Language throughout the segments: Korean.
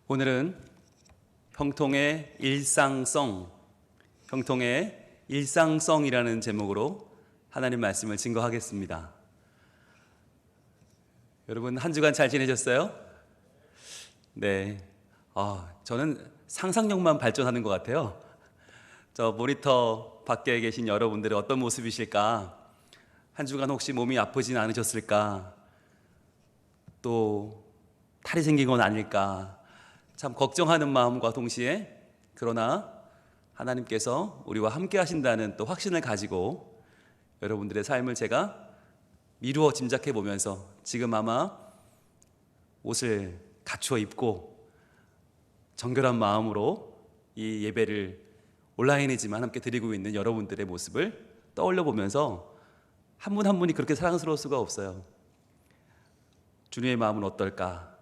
오늘은 형통의 일상성이라는 제목으로 하나님 말씀을 증거하겠습니다. 여러분 한 주간 잘 지내셨어요? 네. 저는 상상력만 발전하는 것 같아요. 저 모니터 밖에 계신 여러분들은 어떤 모습이실까? 한 주간 혹시 몸이 아프진 않으셨을까? 또 탈이 생긴 건 아닐까? 참 걱정하는 마음과 동시에 그러나 하나님께서 우리와 함께 하신다는 또 확신을 가지고 여러분들의 삶을 제가 미루어 짐작해 보면서 지금 아마 옷을 갖추어 입고 정결한 마음으로 이 예배를 온라인이지만 함께 드리고 있는 여러분들의 모습을 떠올려 보면서 한 분 한 분이 그렇게 사랑스러울 수가 없어요. 주님의 마음은 어떨까?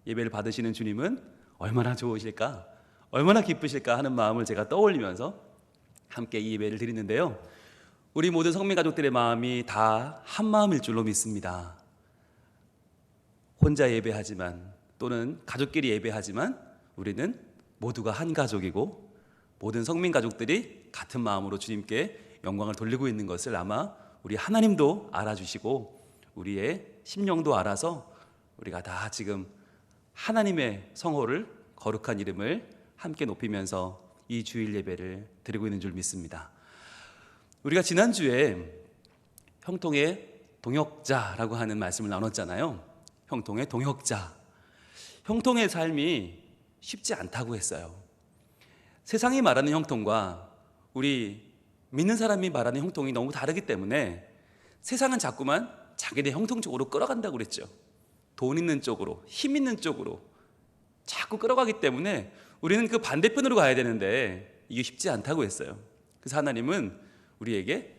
예배를 받으시는 주님은 얼마나 좋으실까? 얼마나 기쁘실까 하는 마음을 제가 떠올리면서 함께 이 예배를 드리는데요. 우리 모든 성민 가족들의 마음이 다 한 마음일 줄로 믿습니다. 혼자 예배하지만 또는 가족끼리 예배하지만 우리는 모두가 한 가족이고 모든 성민 가족들이 같은 마음으로 주님께 영광을 돌리고 있는 것을 아마 우리 하나님도 알아주시고 우리의 심령도 알아서 우리가 다 지금 하나님의 성호를 거룩한 이름을 함께 높이면서 이 주일 예배를 드리고 있는 줄 믿습니다. 우리가 지난주에 형통의 동역자라고 하는 말씀을 나눴잖아요. 형통의 동역자. 형통의 삶이 쉽지 않다고 했어요. 세상이 말하는 형통과 우리 믿는 사람이 말하는 형통이 너무 다르기 때문에 세상은 자꾸만 자기네 형통 쪽으로 끌어간다고 그랬죠. 돈 있는 쪽으로, 힘 있는 쪽으로 자꾸 끌어가기 때문에 우리는 그 반대편으로 가야 되는데 이게 쉽지 않다고 했어요. 그래서 하나님은 우리에게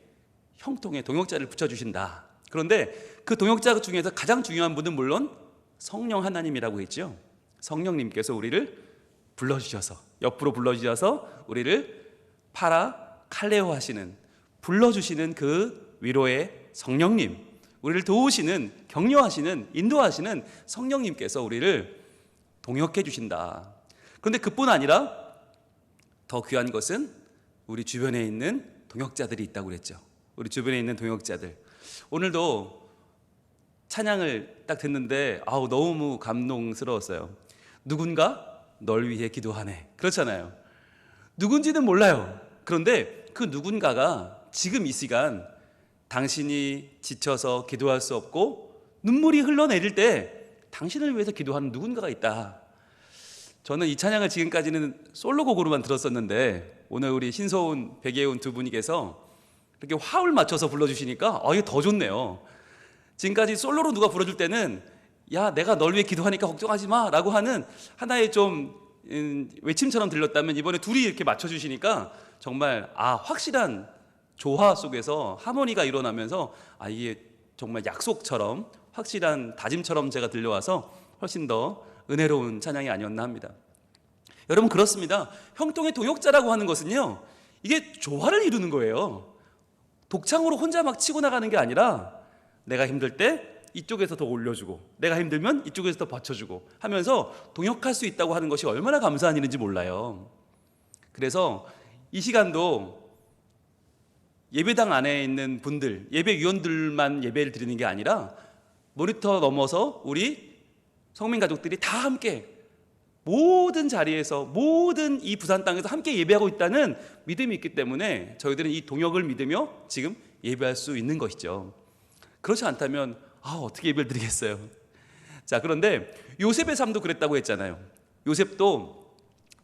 형통의 동역자를 붙여주신다. 그런데 그 동역자 중에서 가장 중요한 분은 물론 성령 하나님이라고 했죠. 성령님께서 우리를 불러주셔서 옆으로 불러주셔서 우리를 파라칼레오 하시는 불러주시는 그 위로의 성령님, 우리를 도우시는 격려하시는 인도하시는 성령님께서 우리를 동역해 주신다. 그런데 그뿐 아니라 더 귀한 것은 우리 주변에 있는 동역자들이 있다고 그랬죠. 우리 주변에 있는 동역자들. 오늘도 찬양을 딱 듣는데 너무 감동스러웠어요. 누군가 널 위해 기도하네. 그렇잖아요. 누군지는 몰라요. 그런데 그 누군가가 지금 이 시간 당신이 지쳐서 기도할 수 없고 눈물이 흘러내릴 때 당신을 위해서 기도하는 누군가가 있다. 저는 이 찬양을 지금까지는 솔로곡으로만 들었었는데 오늘 우리 신소훈, 백예훈 두 분이께서 이렇게 화음을 맞춰서 불러주시니까 이게 더 좋네요. 지금까지 솔로로 누가 불러줄 때는 야 내가 널 위해 기도하니까 걱정하지 마 라고 하는 하나의 좀 외침처럼 들렸다면 이번에 둘이 이렇게 맞춰주시니까 정말 확실한 조화 속에서 하모니가 일어나면서 이게 정말 약속처럼 확실한 다짐처럼 제가 들려와서 훨씬 더 은혜로운 찬양이 아니었나 합니다. 여러분 그렇습니다. 형통의 동역자라고 하는 것은요 이게 조화를 이루는 거예요. 독창으로 혼자 막 치고 나가는 게 아니라 내가 힘들 때 이쪽에서 더 올려주고 내가 힘들면 이쪽에서 더 받쳐주고 하면서 동역할 수 있다고 하는 것이 얼마나 감사한 일인지 몰라요. 그래서 이 시간도 예배당 안에 있는 분들, 예배위원들만 예배를 드리는 게 아니라 모니터 넘어서 우리 성민 가족들이 다 함께 모든 자리에서 모든 이 부산 땅에서 함께 예배하고 있다는 믿음이 있기 때문에 저희들은 이 동역을 믿으며 지금 예배할 수 있는 것이죠. 그렇지 않다면 어떻게 예배를 드리겠어요. 자, 그런데 요셉의 삶도 그랬다고 했잖아요. 요셉도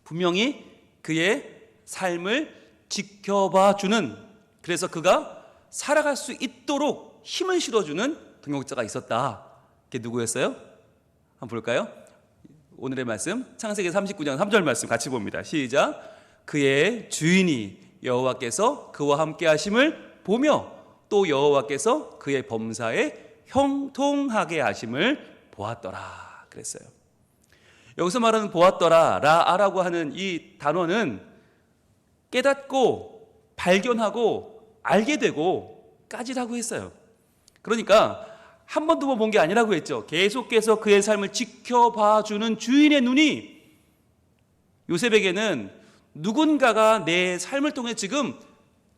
분명히 그의 삶을 지켜봐 주는, 그래서 그가 살아갈 수 있도록 힘을 실어주는 동역자가 있었다. 그게 누구였어요? 한번 볼까요? 오늘의 말씀 창세기 39장 3절 말씀 같이 봅니다. 시작. 그의 주인이 여호와께서 그와 함께 하심을 보며 또 여호와께서 그의 범사에 형통하게 하심을 보았더라 그랬어요. 여기서 말하는 보았더라 라아라고 하는 이 단어는 깨닫고 발견하고 알게 되고 까지라고 했어요. 그러니까 한 번 두 번 본 게 아니라고 했죠. 계속해서 그의 삶을 지켜봐주는 주인의 눈이 요셉에게는 누군가가 내 삶을 통해 지금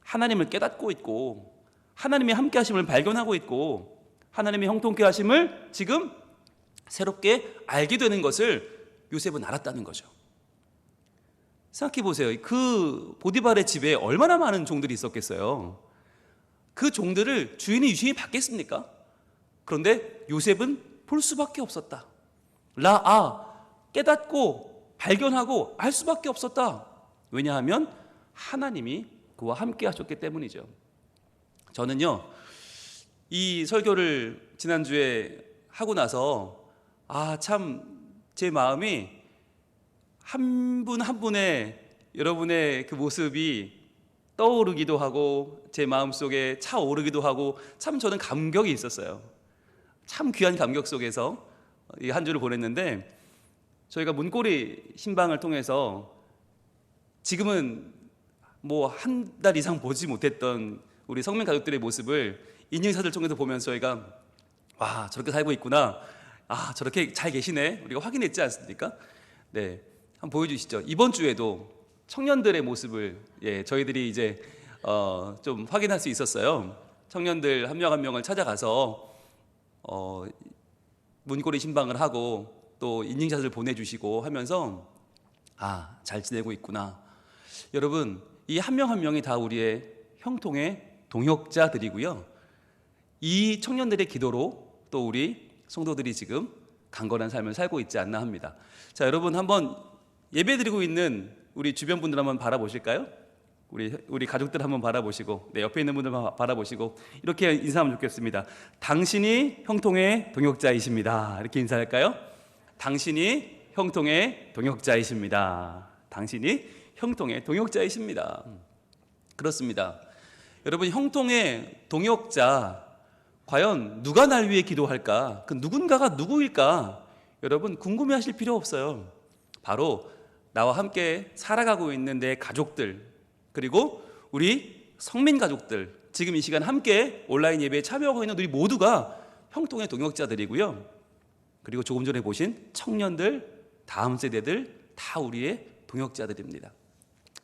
하나님을 깨닫고 있고 하나님의 함께 하심을 발견하고 있고 하나님의 형통케 하심을 지금 새롭게 알게 되는 것을 요셉은 알았다는 거죠. 생각해 보세요. 그 보디발의 집에 얼마나 많은 종들이 있었겠어요. 그 종들을 주인이 유심히 봤겠습니까? 그런데 요셉은 볼 수밖에 없었다. 깨닫고 발견하고 알 수밖에 없었다. 왜냐하면 하나님이 그와 함께 하셨기 때문이죠. 저는요, 이 설교를 지난주에 하고 나서 참 제 마음이 한 분 한 분의 여러분의 그 모습이 떠오르기도 하고 제 마음속에 차오르기도 하고 참 저는 감격이 있었어요. 참 귀한 감격 속에서 이 한 주를 보냈는데, 저희가 문고리 신방을 통해서 지금은 뭐 한 달 이상 보지 못했던 우리 성민 가족들의 모습을 인증샷을 통해서 보면서 저희가 저렇게 살고 있구나, 저렇게 잘 계시네, 우리가 확인했지 않습니까? 네, 한번 보여주시죠. 이번 주에도 청년들의 모습을 저희들이 이제 좀 확인할 수 있었어요. 청년들 한 명 한 명을 찾아가서 문고리 신방을 하고 또 인증샷을 보내주시고 하면서 잘 지내고 있구나. 여러분, 이 한 명 한 명이 다 우리의 형통의 동역자들이고요. 이 청년들의 기도로 또 우리 성도들이 지금 강건한 삶을 살고 있지 않나 합니다. 자, 여러분 한번 예배드리고 있는 우리 주변 분들 한번 바라보실까요? 우리 가족들 한번 바라보시고, 옆에 있는 분들 바라보시고 이렇게 인사하면 좋겠습니다. 당신이 형통의 동역자이십니다. 이렇게 인사할까요? 당신이 형통의 동역자이십니다. 당신이 형통의 동역자이십니다. 그렇습니다. 여러분, 형통의 동역자, 과연 누가 날 위해 기도할까? 그 누군가가 누구일까? 여러분 궁금해하실 필요 없어요. 바로 나와 함께 살아가고 있는 내 가족들, 그리고 우리 성민 가족들, 지금 이 시간 함께 온라인 예배에 참여하고 있는 우리 모두가 형통의 동역자들이고요. 그리고 조금 전에 보신 청년들, 다음 세대들 다 우리의 동역자들입니다.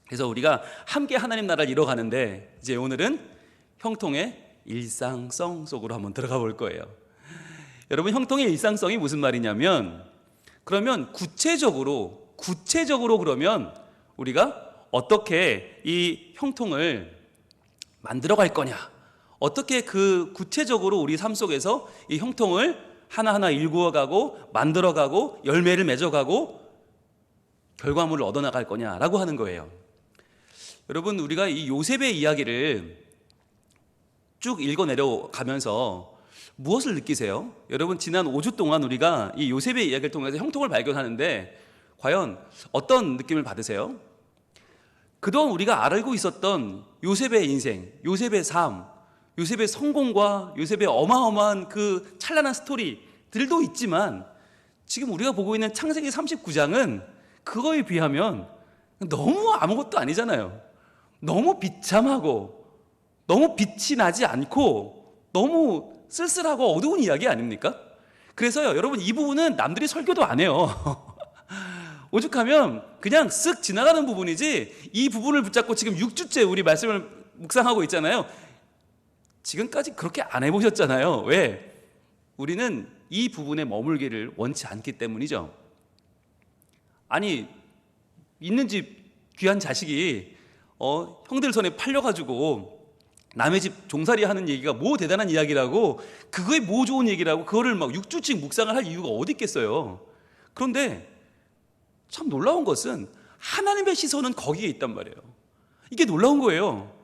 그래서 우리가 함께 하나님 나라를 이뤄가는데, 이제 오늘은 형통의 일상성 속으로 한번 들어가 볼 거예요. 여러분, 형통의 일상성이 무슨 말이냐면, 그러면 구체적으로 그러면 우리가 어떻게 이 형통을 만들어갈 거냐, 어떻게 그 구체적으로 우리 삶 속에서 이 형통을 하나하나 일구어가고 만들어가고 열매를 맺어가고 결과물을 얻어나갈 거냐라고 하는 거예요. 여러분, 우리가 이 요셉의 이야기를 쭉 읽어내려가면서 무엇을 느끼세요? 여러분, 지난 5주 동안 우리가 이 요셉의 이야기를 통해서 형통을 발견하는데 과연 어떤 느낌을 받으세요? 그동안 우리가 알고 있었던 요셉의 인생, 요셉의 삶, 요셉의 성공과 요셉의 어마어마한 그 찬란한 스토리들도 있지만, 지금 우리가 보고 있는 창세기 39장은 그거에 비하면 너무 아무것도 아니잖아요. 너무 비참하고 너무 빛이 나지 않고 너무 쓸쓸하고 어두운 이야기 아닙니까? 그래서요, 여러분, 이 부분은 남들이 설교도 안 해요. 오죽하면 그냥 쓱 지나가는 부분이지, 이 부분을 붙잡고 지금 6주째 우리 말씀을 묵상하고 있잖아요. 지금까지 그렇게 안 해보셨잖아요. 왜? 우리는 이 부분에 머물기를 원치 않기 때문이죠. 아니, 있는 집 귀한 자식이 형들 손에 팔려가지고 남의 집 종살이 하는 얘기가 뭐 대단한 이야기라고, 그거에 뭐 좋은 얘기라고 그거를 막 6주씩 묵상을 할 이유가 어디 있겠어요. 그런데 참 놀라운 것은 하나님의 시선은 거기에 있단 말이에요. 이게 놀라운 거예요.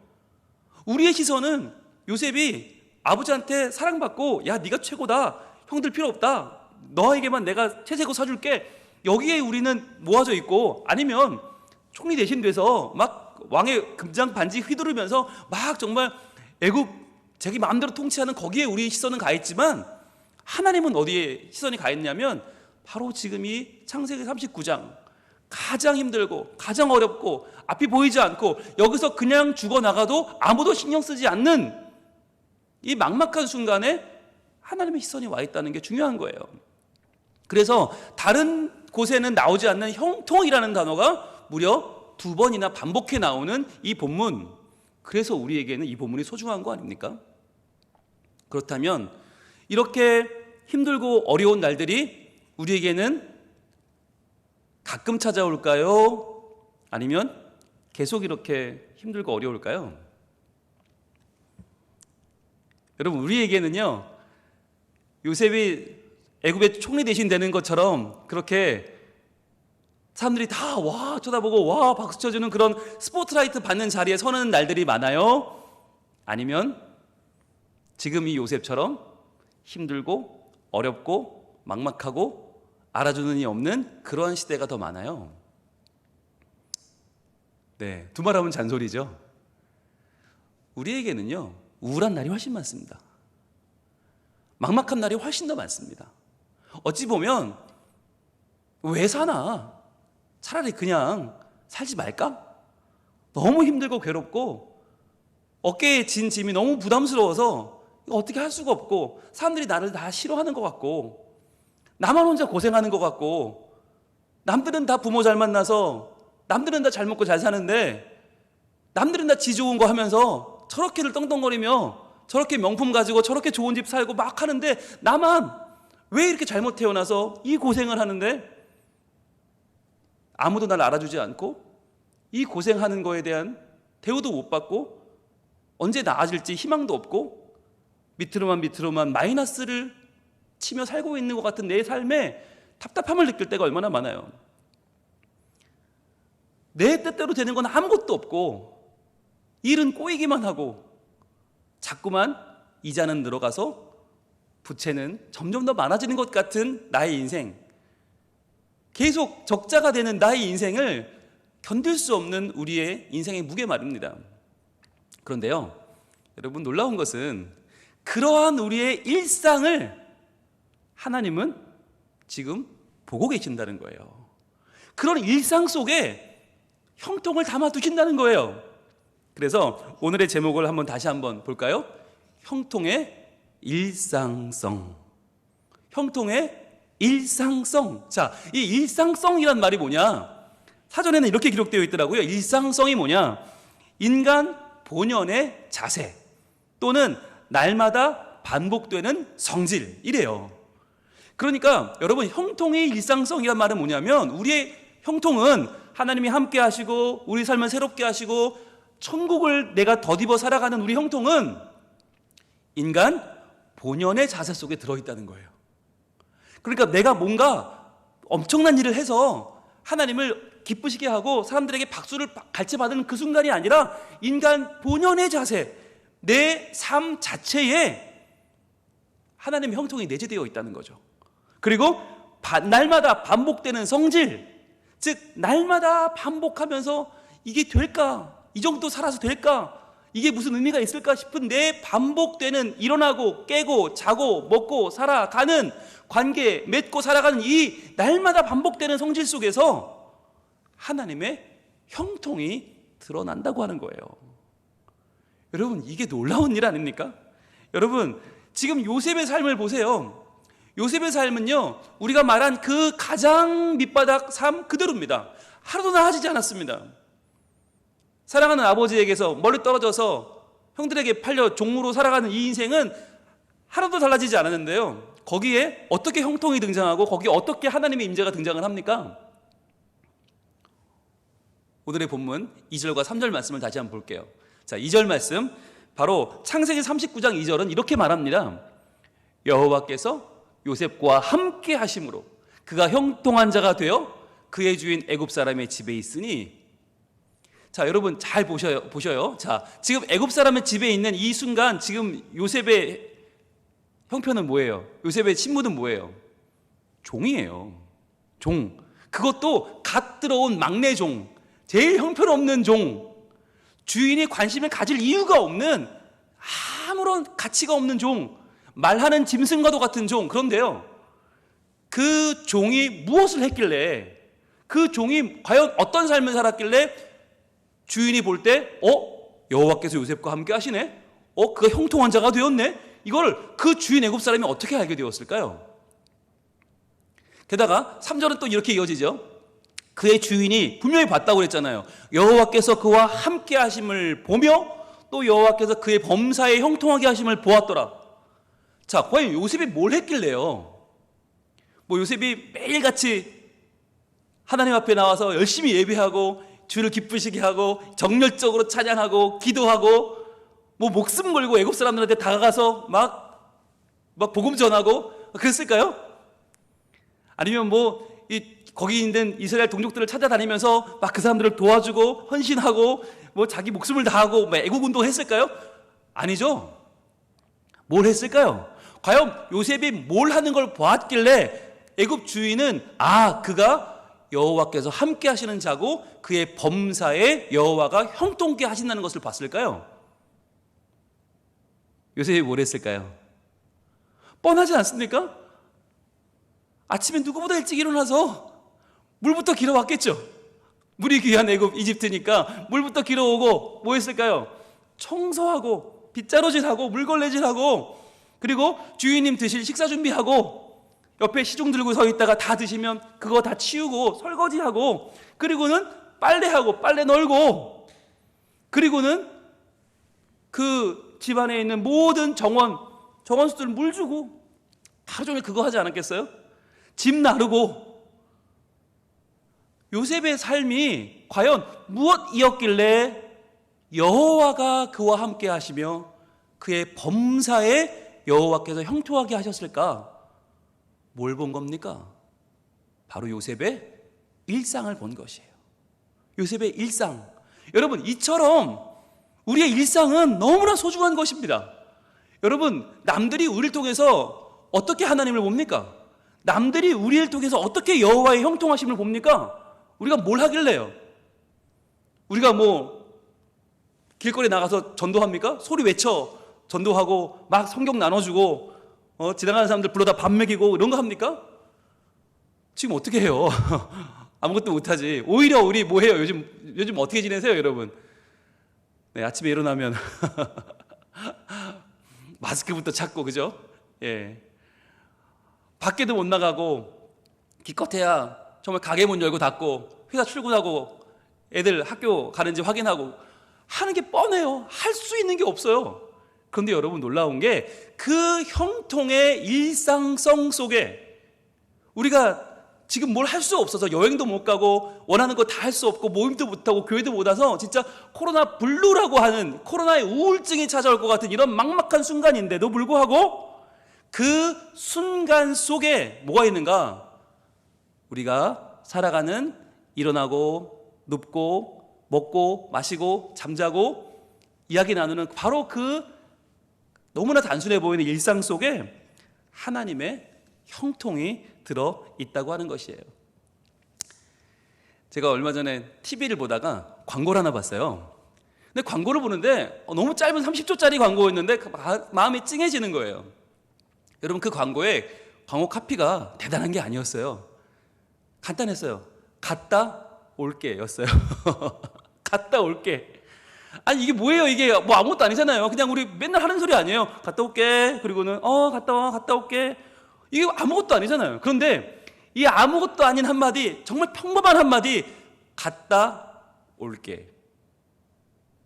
우리의 시선은 요셉이 아버지한테 사랑받고, 야, 네가 최고다, 형들 필요 없다, 너에게만 내가 채색옷 사줄게, 여기에 우리는 모아져 있고, 아니면 총리 대신 돼서 막 왕의 금장 반지 휘두르면서 막 정말 애굽 자기 마음대로 통치하는 거기에 우리의 시선은 가 있지만, 하나님은 어디에 시선이 가 있냐면 바로 지금 이 창세기 39장, 가장 힘들고 가장 어렵고 앞이 보이지 않고 여기서 그냥 죽어나가도 아무도 신경 쓰지 않는 이 막막한 순간에 하나님의 시선이 와 있다는 게 중요한 거예요. 그래서 다른 곳에는 나오지 않는 형통이라는 단어가 무려 2번이나 반복해 나오는 이 본문. 그래서 우리에게는 이 본문이 소중한 거 아닙니까? 그렇다면 이렇게 힘들고 어려운 날들이 우리에게는 가끔 찾아올까요? 아니면 계속 이렇게 힘들고 어려울까요? 여러분, 우리에게는요, 요셉이 애굽의 총리 대신 되는 것처럼 그렇게 사람들이 다 와 쳐다보고 와 박수 쳐주는 그런 스포트라이트 받는 자리에 서는 날들이 많아요? 아니면 지금 이 요셉처럼 힘들고 어렵고 막막하고 알아주는 이 없는 그런 시대가 더 많아요? 네, 두말하면 잔소리죠. 우리에게는요, 우울한 날이 훨씬 많습니다. 막막한 날이 훨씬 더 많습니다. 어찌 보면 왜 사나? 차라리 그냥 살지 말까? 너무 힘들고 괴롭고 어깨에 진 짐이 너무 부담스러워서 이거 어떻게 할 수가 없고 사람들이 나를 다 싫어하는 것 같고 나만 혼자 고생하는 것 같고 남들은 다 부모 잘 만나서 남들은 다 잘 먹고 잘 사는데 남들은 다 지 좋은 거 하면서 저렇게들 떵떵거리며 저렇게 명품 가지고 저렇게 좋은 집 살고 막 하는데 나만 왜 이렇게 잘못 태어나서 이 고생을 하는데 아무도 날 알아주지 않고 이 고생하는 거에 대한 대우도 못 받고 언제 나아질지 희망도 없고 밑으로만 마이너스를 치며 살고 있는 것 같은 내 삶에 답답함을 느낄 때가 얼마나 많아요. 내 뜻대로 되는 건 아무것도 없고 일은 꼬이기만 하고 자꾸만 이자는 늘어가서 부채는 점점 더 많아지는 것 같은 나의 인생, 계속 적자가 되는 나의 인생을 견딜 수 없는 우리의 인생의 무게 말입니다. 그런데요, 여러분, 놀라운 것은 그러한 우리의 일상을 하나님은 지금 보고 계신다는 거예요. 그런 일상 속에 형통을 담아 두신다는 거예요. 그래서 오늘의 제목을 다시 한번 볼까요? 형통의 일상성. 형통의 일상성. 자, 이 일상성이란 말이 뭐냐? 사전에는 이렇게 기록되어 있더라고요. 일상성이 뭐냐? 인간 본연의 자세 또는 날마다 반복되는 성질, 이래요. 그러니까 여러분, 형통의 일상성이란 말은 뭐냐면 우리의 형통은 하나님이 함께 하시고 우리 삶을 새롭게 하시고 천국을 내가 덧입어 살아가는 우리 형통은 인간 본연의 자세 속에 들어있다는 거예요. 그러니까 내가 뭔가 엄청난 일을 해서 하나님을 기쁘시게 하고 사람들에게 박수를 갈채 받는 그 순간이 아니라 인간 본연의 자세, 내 삶 자체에 하나님의 형통이 내재되어 있다는 거죠. 그리고 날마다 반복되는 성질, 즉 날마다 반복하면서 이게 될까? 이 정도 살아서 될까? 이게 무슨 의미가 있을까 싶은 내 반복되는, 일어나고 깨고 자고 먹고 살아가는 관계, 맺고 살아가는 이 날마다 반복되는 성질 속에서 하나님의 형통이 드러난다고 하는 거예요. 여러분, 이게 놀라운 일 아닙니까? 여러분, 지금 요셉의 삶을 보세요. 요셉의 삶은요, 우리가 말한 그 가장 밑바닥 삶 그대로입니다. 하루도 나아지지 않았습니다. 사랑하는 아버지에게서 멀리 떨어져서 형들에게 팔려 종으로 살아가는 이 인생은 하루도 달라지지 않았는데요, 거기에 어떻게 형통이 등장하고 거기에 어떻게 하나님의 임재가 등장을 합니까? 오늘의 본문 2절과 3절 말씀을 다시 한번 볼게요. 자, 2절 말씀, 바로 창세기 39장 2절은 이렇게 말합니다. 여호와께서 요셉과 함께 하심으로 그가 형통한 자가 되어 그의 주인 애굽 사람의 집에 있으니. 자, 여러분 잘 보셔요. 자, 지금 애굽 사람의 집에 있는 이 순간 지금 요셉의 형편은 뭐예요? 요셉의 신분은 뭐예요? 종이에요. 종. 그것도 갓 들어온 막내 종, 제일 형편없는 종, 주인이 관심을 가질 이유가 없는 아무런 가치가 없는 종, 말하는 짐승과도 같은 종. 그런데요, 그 종이 무엇을 했길래, 그 종이 과연 어떤 삶을 살았길래 주인이 볼 때 여호와께서 요셉과 함께 하시네, 그가 형통한 자가 되었네, 이걸 그 주인 애굽 사람이 어떻게 알게 되었을까요? 게다가 3절은 또 이렇게 이어지죠. 그의 주인이 분명히 봤다고 그랬잖아요. 여호와께서 그와 함께 하심을 보며 또 여호와께서 그의 범사에 형통하게 하심을 보았더라. 자, 과연 요셉이 뭘 했길래요? 뭐 요셉이 매일같이 하나님 앞에 나와서 열심히 예배하고 주를 기쁘시게 하고 정열적으로 찬양하고 기도하고 뭐 목숨 걸고 애굽 사람들한테 다가가서 막 복음 전하고 그랬을까요? 아니면 거기 있는 이스라엘 동족들을 찾아다니면서 막 그 사람들을 도와주고 헌신하고 뭐 자기 목숨을 다하고 막 애국 운동했을까요? 아니죠. 뭘 했을까요? 과연 요셉이 뭘 하는 걸 보았길래 애굽 주인은 그가 여호와께서 함께 하시는 자고 그의 범사에 여호와가 형통케 하신다는 것을 봤을까요? 요셉이 뭘 했을까요? 뻔하지 않습니까? 아침에 누구보다 일찍 일어나서 물부터 길어왔겠죠. 물이 귀한 애굽 이집트니까 물부터 길어오고 뭐 했을까요? 청소하고 빗자루질하고 물걸레질하고 그리고 주인님 드실 식사 준비하고 옆에 시중 들고 서 있다가 다 드시면 그거 다 치우고 설거지하고 그리고는 빨래하고 빨래 널고 그리고는 그 집안에 있는 모든 정원수들 물 주고 하루 종일 그거 하지 않았겠어요? 집 나르고 요셉의 삶이 과연 무엇이었길래 여호와가 그와 함께 하시며 그의 범사에 여호와께서 형통하게 하셨을까? 뭘 본 겁니까? 바로 요셉의 일상을 본 것이에요. 요셉의 일상. 여러분, 이처럼 우리의 일상은 너무나 소중한 것입니다. 여러분, 남들이 우리를 통해서 어떻게 하나님을 봅니까? 남들이 우리를 통해서 어떻게 여호와의 형통하심을 봅니까? 우리가 뭘 하길래요? 우리가 길거리 나가서 전도합니까? 소리 외쳐 전도하고 막 성경 나눠주고 지나가는 사람들 불러다 밥 먹이고 이런 거 합니까? 지금 어떻게 해요? 아무것도 못하지. 오히려 우리 뭐 해요? 요즘 어떻게 지내세요, 여러분? 네, 아침에 일어나면 마스크부터 찾고, 그죠? 예. 밖에도 못 나가고 기껏해야 정말 가게 문 열고 닫고 회사 출근하고 애들 학교 가는지 확인하고 하는 게 뻔해요. 할 수 있는 게 없어요. 그런데 여러분, 놀라운 게 그 형통의 일상성 속에 우리가 지금 뭘 할 수 없어서 여행도 못 가고 원하는 거 다 할 수 없고 모임도 못하고 교회도 못 와서 진짜 코로나 블루라고 하는 코로나의 우울증이 찾아올 것 같은 이런 막막한 순간인데도 불구하고 그 순간 속에 뭐가 있는가? 우리가 살아가는 일어나고 눕고 먹고 마시고 잠자고 이야기 나누는 바로 그 너무나 단순해 보이는 일상 속에 하나님의 형통이 들어 있다고 하는 것이에요. 제가 얼마 전에 TV를 보다가 광고를 하나 봤어요. 근데 광고를 보는데 너무 짧은 30초짜리 광고였는데 마음이 찡해지는 거예요. 여러분, 그 광고에 광고 카피가 대단한 게 아니었어요. 간단했어요. 갔다 올게 였어요. 갔다 올게. 아니, 이게 뭐예요? 이게 뭐 아무것도 아니잖아요. 그냥 우리 맨날 하는 소리 아니에요. 갔다 올게. 그리고는 갔다 와, 갔다 올게. 이게 아무것도 아니잖아요. 그런데 이 아무것도 아닌 한마디, 정말 평범한 한마디, 갔다 올게.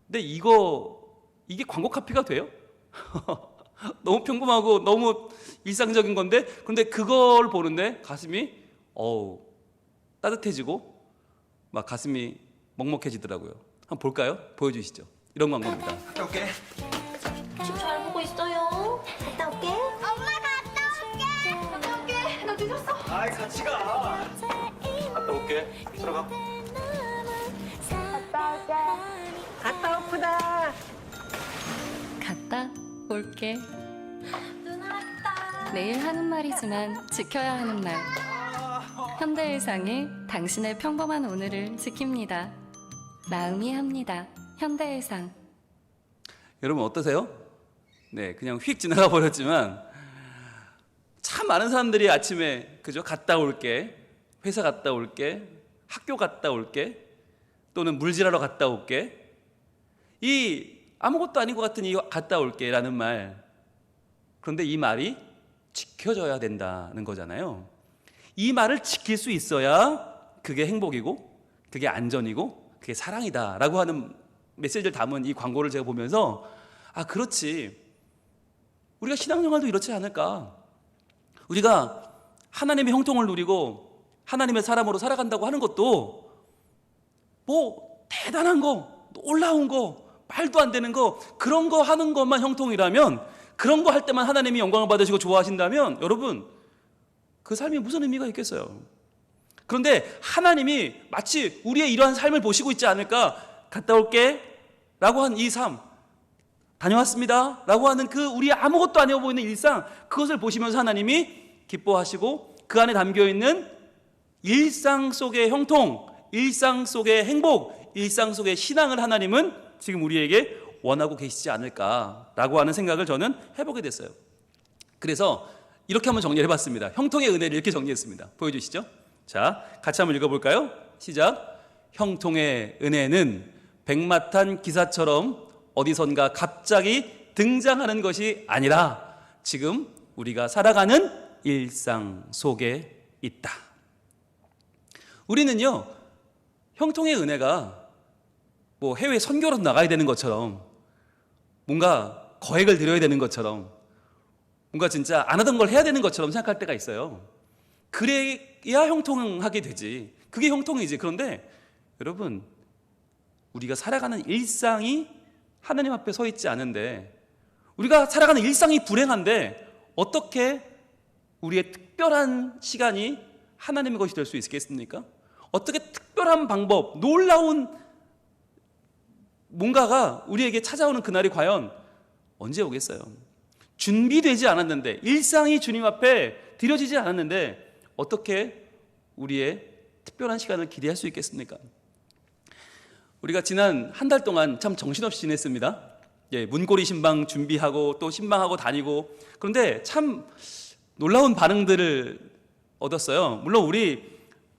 근데 이게 광고 카피가 돼요? 너무 평범하고 너무 일상적인 건데, 그런데 그걸 보는데 가슴이 따뜻해지고 막 가슴이 먹먹해지더라고요. 한번 볼까요? 보여주시죠. 이런 광고입니다. 갔다 올게. 지금 잘 보고 있어요. 갔다 올게. 엄마 갔다 올게. 갔다 올게. 나 늦었어. 아이, 같이 가. 갔다 올게. 들어가. 갔다 올게. 갔다 오프다. 갔다 올게. 누나 왔다. 매일 하는 말이지만 지켜야 하는 말. 현대일상이 당신의 평범한 오늘을 지킵니다. 마음이 합니다. 현대일상. 여러분 어떠세요? 네, 그냥 휙 지나가 버렸지만 참 많은 사람들이 아침에 그죠? 갔다 올게, 회사 갔다 올게, 학교 갔다 올게, 또는 물질하러 갔다 올게. 이 아무것도 아닌 것 같은 이 갔다 올게라는 말, 그런데 이 말이 지켜져야 된다는 거잖아요. 이 말을 지킬 수 있어야 그게 행복이고 그게 안전이고 그게 사랑이다라고 하는 메시지를 담은 이 광고를 제가 보면서 아, 그렇지. 우리가 신앙생활도 이렇지 않을까? 우리가 하나님의 형통을 누리고 하나님의 사람으로 살아간다고 하는 것도 뭐 대단한 거, 놀라운 거, 말도 안 되는 거, 그런 거 하는 것만 형통이라면, 그런 거 할 때만 하나님이 영광을 받으시고 좋아하신다면 여러분 그 삶이 무슨 의미가 있겠어요? 그런데 하나님이 마치 우리의 이러한 삶을 보시고 있지 않을까? 갔다 올게 라고 한 이 삶, 다녀왔습니다 라고 하는 그 우리 아무것도 아니어 보이는 일상, 그것을 보시면서 하나님이 기뻐하시고 그 안에 담겨있는 일상 속의 형통, 일상 속의 행복, 일상 속의 신앙을 하나님은 지금 우리에게 원하고 계시지 않을까라고 하는 생각을 저는 해보게 됐어요. 그래서 이렇게 한번 정리를 해봤습니다. 형통의 은혜를 이렇게 정리했습니다. 보여주시죠. 자, 같이 한번 읽어볼까요? 시작. 형통의 은혜는 백마탄 기사처럼 어디선가 갑자기 등장하는 것이 아니라 지금 우리가 살아가는 일상 속에 있다. 우리는요, 형통의 은혜가 뭐 해외 선교로 나가야 되는 것처럼, 뭔가 거액을 들여야 되는 것처럼, 뭔가 진짜 안 하던 걸 해야 되는 것처럼 생각할 때가 있어요. 그래야 형통하게 되지. 그게 형통이지. 그런데 여러분, 우리가 살아가는 일상이 하나님 앞에 서 있지 않은데, 우리가 살아가는 일상이 불행한데 어떻게 우리의 특별한 시간이 하나님의 것이 될 수 있겠습니까? 어떻게 특별한 방법, 놀라운 뭔가가 우리에게 찾아오는 그날이 과연 언제 오겠어요? 준비되지 않았는데, 일상이 주님 앞에 드려지지 않았는데 어떻게 우리의 특별한 시간을 기대할 수 있겠습니까? 우리가 지난 한 달 동안 참 정신없이 지냈습니다. 예, 문고리 신방 준비하고 또 신방하고 다니고, 그런데 참 놀라운 반응들을 얻었어요. 물론 우리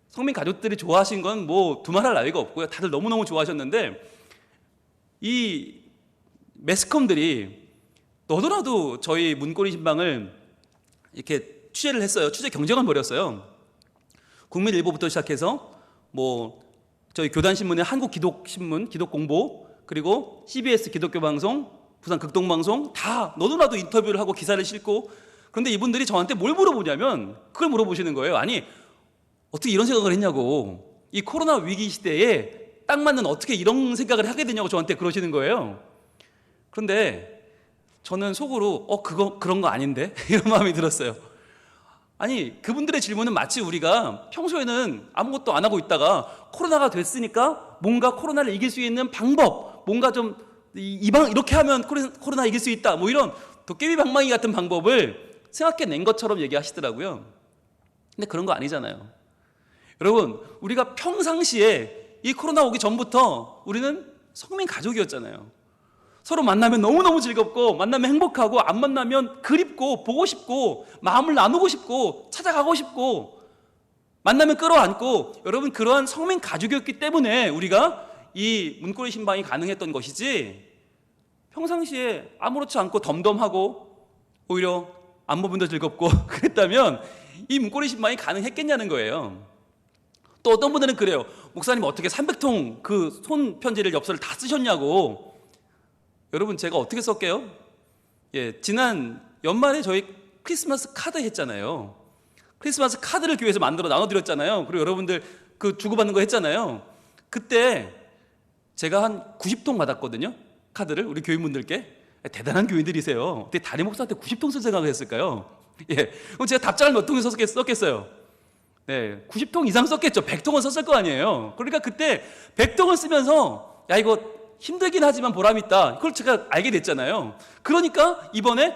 성민 가족들이 좋아하신 건 뭐 두말할 나위가 없고요. 다들 너무너무 좋아하셨는데, 이 매스컴들이 너도나도 저희 문고리 신방을 이렇게 취재를 했어요. 취재 경쟁을 벌였어요. 국민일보부터 시작해서 뭐 저희 교단신문의 한국기독신문, 기독공보, 그리고 CBS 기독교방송, 부산 극동방송 다 너도나도 인터뷰를 하고 기사를 싣고, 그런데 이분들이 저한테 뭘 물어보냐면 그걸 물어보시는 거예요. 아니, 어떻게 이런 생각을 했냐고, 이 코로나 위기 시대에 딱 맞는 어떻게 이런 생각을 하게 되냐고 저한테 그러시는 거예요. 그런데 저는 속으로 그런 거 아닌데? 이런 마음이 들었어요. 아니, 그분들의 질문은 마치 우리가 평소에는 아무것도 안 하고 있다가 코로나가 됐으니까 뭔가 코로나를 이길 수 있는 방법, 뭔가 좀 이렇게 하면 코로나 이길 수 있다, 뭐 이런 도깨비 방망이 같은 방법을 생각해낸 것처럼 얘기하시더라고요. 근데 그런 거 아니잖아요. 여러분, 우리가 평상시에 이 코로나 오기 전부터 우리는 성민 가족이었잖아요. 서로 만나면 너무너무 즐겁고, 만나면 행복하고, 안 만나면 그립고, 보고 싶고, 마음을 나누고 싶고, 찾아가고 싶고, 만나면 끌어안고, 여러분, 그러한 성민 가족이었기 때문에 우리가 이 문고리 신방이 가능했던 것이지, 평상시에 아무렇지 않고 덤덤하고 오히려 안모분도 즐겁고 그랬다면 이 문고리 신방이 가능했겠냐는 거예요. 또 어떤 분들은 그래요. 목사님 어떻게 300통 그 손편지를 엽서를 다 쓰셨냐고. 여러분, 제가 어떻게 썼게요? 예, 지난 연말에 저희 크리스마스 카드 했잖아요. 크리스마스 카드를 교회에서 만들어 나눠드렸잖아요. 그리고 여러분들 그 주고받는 거 했잖아요. 그때 제가 한 90통 받았거든요. 카드를 우리 교인분들께. 대단한 교인들이세요. 어떻게 담임 목사한테 90통 쓸 생각을 했을까요? 예, 그럼 제가 답장을 몇 통을 썼겠어요? 네, 90통 이상 썼겠죠. 100통은 썼을 거 아니에요. 그러니까 그때 100통을 쓰면서 야, 이거 힘들긴 하지만 보람 있다, 그걸 제가 알게 됐잖아요. 그러니까 이번에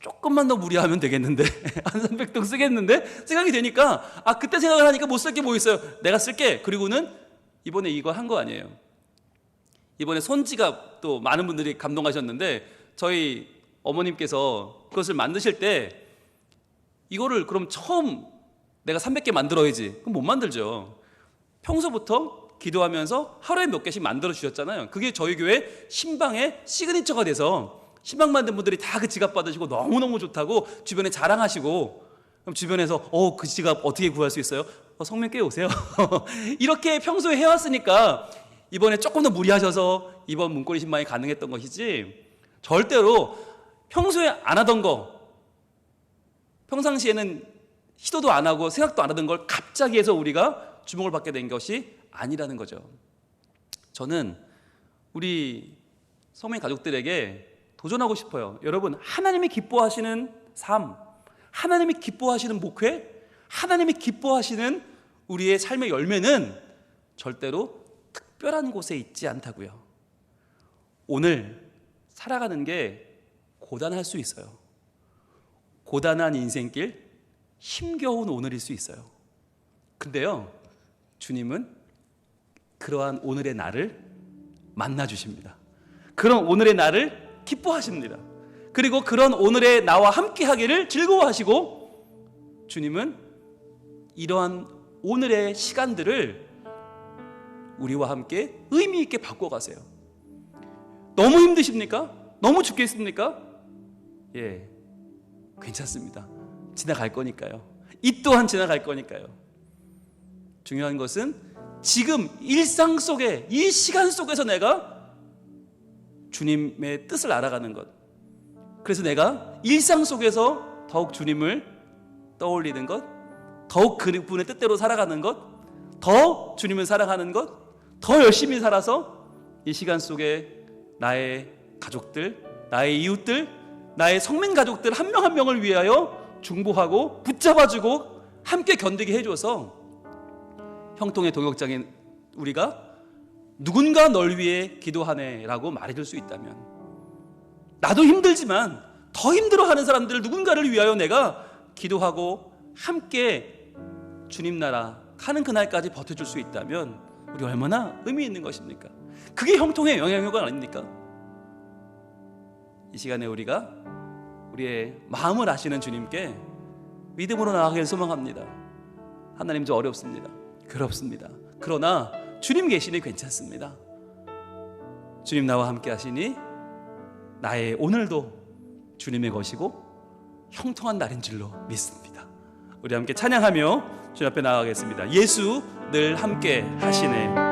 조금만 더 무리하면 되겠는데 한 300통 쓰겠는데 생각이 되니까, 그때 생각을 하니까 못 쓸 게 뭐 있어요. 내가 쓸게. 그리고는 이번에 이거 한 거 아니에요. 이번에 손지갑 또 많은 분들이 감동하셨는데, 저희 어머님께서 그것을 만드실 때 이거를 그럼 처음 내가 300개 만들어야지, 그럼 못 만들죠. 평소부터 기도하면서 하루에 몇 개씩 만들어 주셨잖아요. 그게 저희 교회 신방의 시그니처가 돼서 신방 만든 분들이 다 그 지갑 받으시고 너무너무 좋다고 주변에 자랑하시고, 그럼 주변에서 그 지갑 어떻게 구할 수 있어요? 성민 꽤 오세요. 이렇게 평소에 해왔으니까 이번에 조금 더 무리하셔서 이번 문고리 신방이 가능했던 것이지, 절대로 평소에 안 하던 거, 평상시에는 시도도 안 하고 생각도 안 하던 걸 갑자기 해서 우리가 주목을 받게 된 것이 아니라는 거죠. 저는 우리 성민 가족들에게 도전하고 싶어요. 여러분, 하나님이 기뻐하시는 삶, 하나님이 기뻐하시는 목회, 하나님이 기뻐하시는 우리의 삶의 열매는 절대로 특별한 곳에 있지 않다고요. 오늘 살아가는 게 고단할 수 있어요. 고단한 인생길, 힘겨운 오늘일 수 있어요. 근데요, 주님은 그러한 오늘의 나를 만나 주십니다. 그런 오늘의 나를 기뻐하십니다. 그리고 그런 오늘의 나와 함께 하기를 즐거워하시고, 주님은 이러한 오늘의 시간들을 우리와 함께 의미 있게 바꿔가세요. 너무 힘드십니까? 너무 죽겠습니까? 예, 괜찮습니다. 지나갈 거니까요. 이 또한 지나갈 거니까요. 중요한 것은 지금 일상 속에, 이 시간 속에서 내가 주님의 뜻을 알아가는 것, 그래서 내가 일상 속에서 더욱 주님을 떠올리는 것, 더욱 그분의 뜻대로 살아가는 것, 더 주님을 사랑하는 것, 더 열심히 살아서 이 시간 속에 나의 가족들, 나의 이웃들, 나의 성민 가족들 한 명 한 명을 위하여 중보하고 붙잡아주고 함께 견디게 해줘서 형통의 동역장인 우리가 누군가 널 위해 기도하네 라고 말해줄 수 있다면, 나도 힘들지만 더 힘들어하는 사람들 누군가를 위하여 내가 기도하고 함께 주님 나라 가는 그날까지 버텨줄 수 있다면 우리 얼마나 의미 있는 것입니까? 그게 형통의 영향력은 아닙니까? 이 시간에 우리가 우리의 마음을 아시는 주님께 믿음으로 나아가길 소망합니다. 하나님, 저 어렵습니다. 그렇습니다. 그러나 주님 계시니 괜찮습니다. 주님 나와 함께 하시니 나의 오늘도 주님의 것이고 형통한 날인 줄로 믿습니다. 우리 함께 찬양하며 주님 앞에 나아가겠습니다. 예수 늘 함께 하시네.